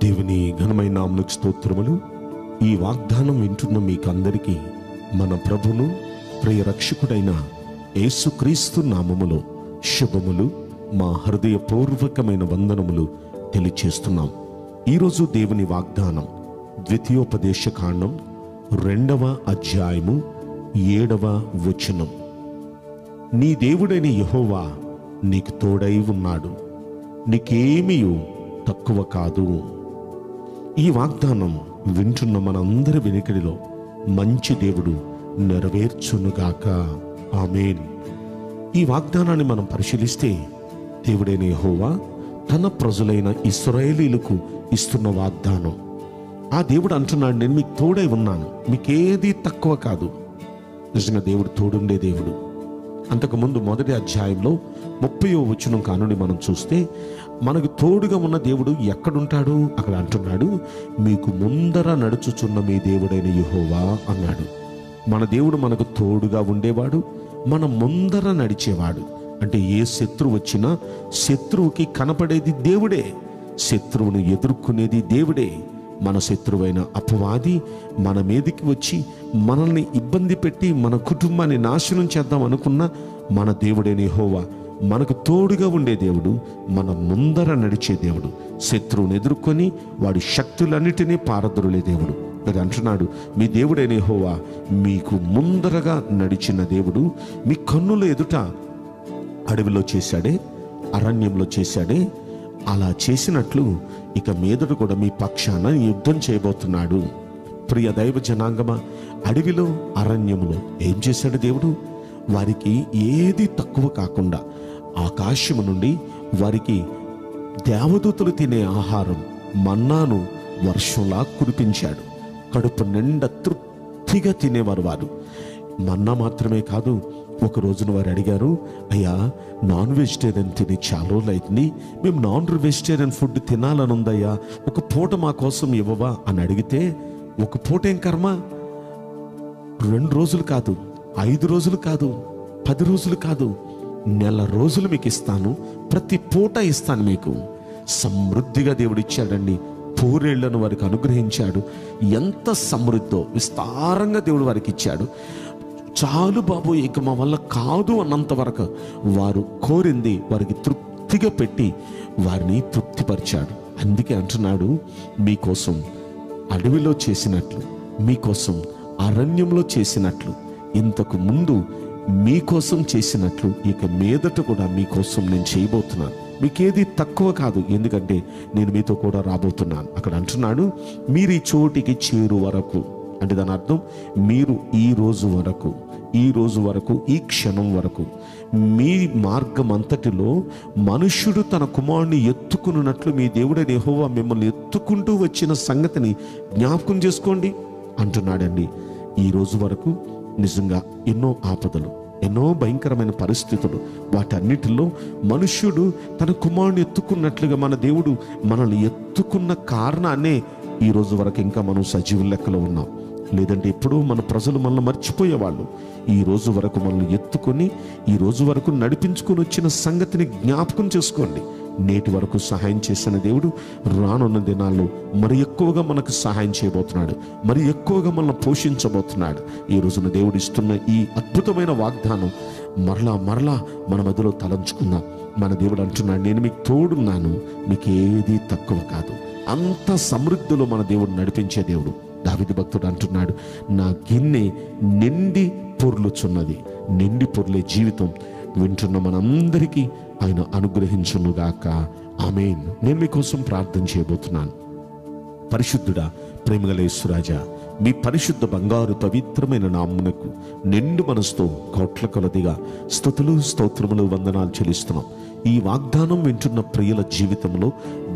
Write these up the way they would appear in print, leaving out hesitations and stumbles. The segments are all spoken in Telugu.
దేవుని ఘనమైన నామమునకు స్తోత్రములు. ఈ వాగ్దానం వింటున్న మీకందరికీ మన ప్రభును ప్రియ రక్షకుడైన యేసుక్రీస్తు నామములో శుభములు, మా హృదయపూర్వకమైన వందనములు తెలియచేస్తున్నాం. ఈరోజు దేవుని వాగ్దానం ద్వితీయోపదేశ కాండం 2వ అధ్యాయము 7వ వచనం. నీ దేవుడైన యెహోవా నీకు తోడై ఉన్నాడు, నీకేమీ తక్కువ కాదు. ఈ వాగ్దానం వింటున్న మనందరి వెనుకడిలో మంచి దేవుడు నెరవేర్చునుగాక. ఆమేన్. ఈ వాగ్దానాన్ని మనం పరిశీలిస్తే దేవుడైన యెహోవా తన ప్రజలైన ఇశ్రాయేలీయులకు ఇస్తున్న వాగ్దానం. ఆ దేవుడు అంటున్నాడు, నేను మీకు తోడై ఉన్నాను, మీకేది తక్కువ కాదు. నిజంగా దేవుడు తోడుండే దేవుడు. అంతకుముందు మొదటి అధ్యాయంలో 30వ వచనం కానుండి మనం చూస్తే మనకు తోడుగా ఉన్న దేవుడు ఎక్కడుంటాడు? అక్కడ అంటున్నాడు, మీకు ముందర నడుచుచున్న మీ దేవుడైన యెహోవా అన్నాడు. మన దేవుడు మనకు తోడుగా ఉండేవాడు, మన ముందర నడిచేవాడు. అంటే ఏ శత్రువు వచ్చినా శత్రువుకి కనపడేది దేవుడే, శత్రువును ఎదుర్కొనేది దేవుడే. మన శత్రువైన అపవాది మన మీదికి వచ్చి మనల్ని ఇబ్బంది పెట్టి మన కుటుంబాన్ని నాశనం చేద్దాం అనుకున్న మన దేవుడైన యెహోవా మనకు తోడుగా ఉండే దేవుడు, మన ముందర నడిచే దేవుడు, శత్రువుని ఎదుర్కొని వాడి శక్తులన్నిటినీ పారద్రోలే దేవుడు. అది అంటున్నాడు, మీ దేవుడైన యెహోవా మీకు ముందరగా నడిచిన దేవుడు. మీ కన్నుల ఎదుట అడవిలో చేశాడే, అరణ్యంలో చేశాడే, అలా చేసినట్లు ఇక మీదట కూడా మీ పక్షాన యుద్ధం చేయబోతున్నాడు. ప్రియ దైవ జనాంగమా, అడవిలో అరణ్యములో ఏం చేశాడు దేవుడు? వారికి ఏది తక్కువ కాకుండా ఆకాశము నుండి వారికి దేవదూతలు తినే ఆహారం మన్నాను వర్షంలా కురిపించాడు. కడుపు నిండా తృప్తిగా తినేవారు వారు. మన్నా మాత్రమే కాదు, ఒక రోజున వారు అడిగారు, అయ్యా నాన్ వెజిటేరియన్ తిని చాలా రోజులైంది, మేము నాన్ వెజిటేరియన్ ఫుడ్ తినాలని ఉందయ్యా, ఒక పూట మా కోసం ఇవ్వవా అని అడిగితే, ఒక పూట ఏం కర్మ, 2 రోజులు కాదు, 5 రోజులు కాదు, 10 రోజులు కాదు, నెల రోజులు మీకు ఇస్తాను, ప్రతి పూట ఇస్తాను మీకు. సమృద్ధిగా దేవుడు ఇచ్చాడండి. పూరేళ్లను వారికి అనుగ్రహించాడు. ఎంత సమృద్ధో విస్తారంగా దేవుడు వారికి ఇచ్చాడు. చాలు బాబు, ఇక మా వల్ల కాదు అన్నంత వరకు వారు కోరింది వారికి తృప్తిగా పెట్టి వారిని తృప్తిపరిచాడు. అందుకే అంటున్నాడు, మీకోసం అడవిలో చేసినట్లు, మీకోసం అరణ్యంలో చేసినట్లు, ఇంతకు ముందు మీకోసం చేసినట్లు ఇక మీదట కూడా మీకోసం నేను చేయబోతున్నాను. మీకేది తక్కువ కాదు, ఎందుకంటే నేను మీతో కూడా రాబోతున్నాను. అక్కడ అంటున్నాడు, మీరు ఈ చోటికి చేరు వరకు, అంటే దాని అర్థం మీరు ఈ రోజు వరకు ఈ క్షణం వరకు మీ మార్గం అంతటిలో మనుష్యుడు తన కుమారుని ఎత్తుకున్నట్లు మీ దేవుడైన యెహోవా మిమ్మల్ని ఎత్తుకుంటూ వచ్చిన సంగతిని జ్ఞాపకం చేసుకోండి అంటున్నాడండి. ఈ రోజు వరకు నిజంగా ఎన్నో ఆపదలు, ఎన్నో భయంకరమైన పరిస్థితులు, వాటన్నిటిలో మనుష్యుడు తన కుమారుని ఎత్తుకున్నట్లుగా మన దేవుడు మనల్ని ఎత్తుకున్న కారణాన్నే ఈ రోజు వరకు ఇంకా మనం సజీవుల లెక్కలో ఉన్నాం. లేదంటే ఎప్పుడూ మన ప్రజలు మనల్ని మర్చిపోయేవాళ్ళు. ఈ రోజు వరకు మనల్ని ఎత్తుకొని ఈ రోజు వరకు నడిపించుకొని వచ్చిన సంగతిని జ్ఞాపకం చేసుకోండి. నేటి వరకు సహాయం చేసిన దేవుడు రానున్న దినాల్లో మరి ఎక్కువగా మనకు సహాయం చేయబోతున్నాడు, మరి ఎక్కువగా మనల్ని పోషించబోతున్నాడు. ఈ రోజున దేవుడు ఇస్తున్న ఈ అద్భుతమైన వాగ్దానం మరలా మన మధ్యలో తలంచుకుందాం. మన దేవుడు అంటున్నాడు, నేను మీకు తోడున్నాను, మీకు ఏది తక్కువ కాదు. అంత సమృద్ధిలో మన దేవుడు నడిపించే దేవుడు. దావీదు భక్తుడు అంటున్నాడు, నా గిన్నె నిండి పొర్లుచున్నది. నిండి పొర్లే జీవితం వింటున్న మనందరికీ ఆయన అనుగ్రహించునుగాక. ఆమేన్. నేను మీకోసం ప్రార్థన చేయబోతున్నాను. పరిశుద్ధుడా, ప్రేమగల యేసురాజా, మీ పరిశుద్ధ బంగారు పవిత్రమైన నామమునకు నిండు మనసుతో కోట్ల కొలదిగా స్తుతులు, స్తోత్రములు, వందనాలు చెల్లిస్తున్నాం. ఈ వాగ్దానం వింటున్న ప్రియుల జీవితంలో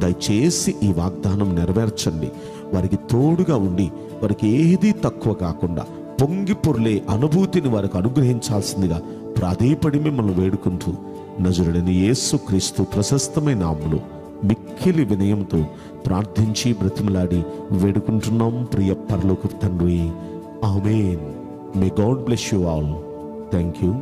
దయచేసి ఈ వాగ్దానం నెరవేర్చండి. వారికి తోడుగా ఉండి వారికి ఏది తక్కువ కాకుండా పొంగి పొర్లే అనుభూతిని వారికి అనుగ్రహించాల్సిందిగా ప్రాధేయపడి మిమ్మల్ని వేడుకుంటూ నజరుడైన యేసుక్రీస్తు ప్రశస్తమైన నామములో మిక్కిలి వినయంతో ప్రార్థించి బ్రతిమలాడి వేడుకుంటున్నాం ప్రియ పరలోకపు తండ్రి. ఆమేన్. May God bless you all. Thank you.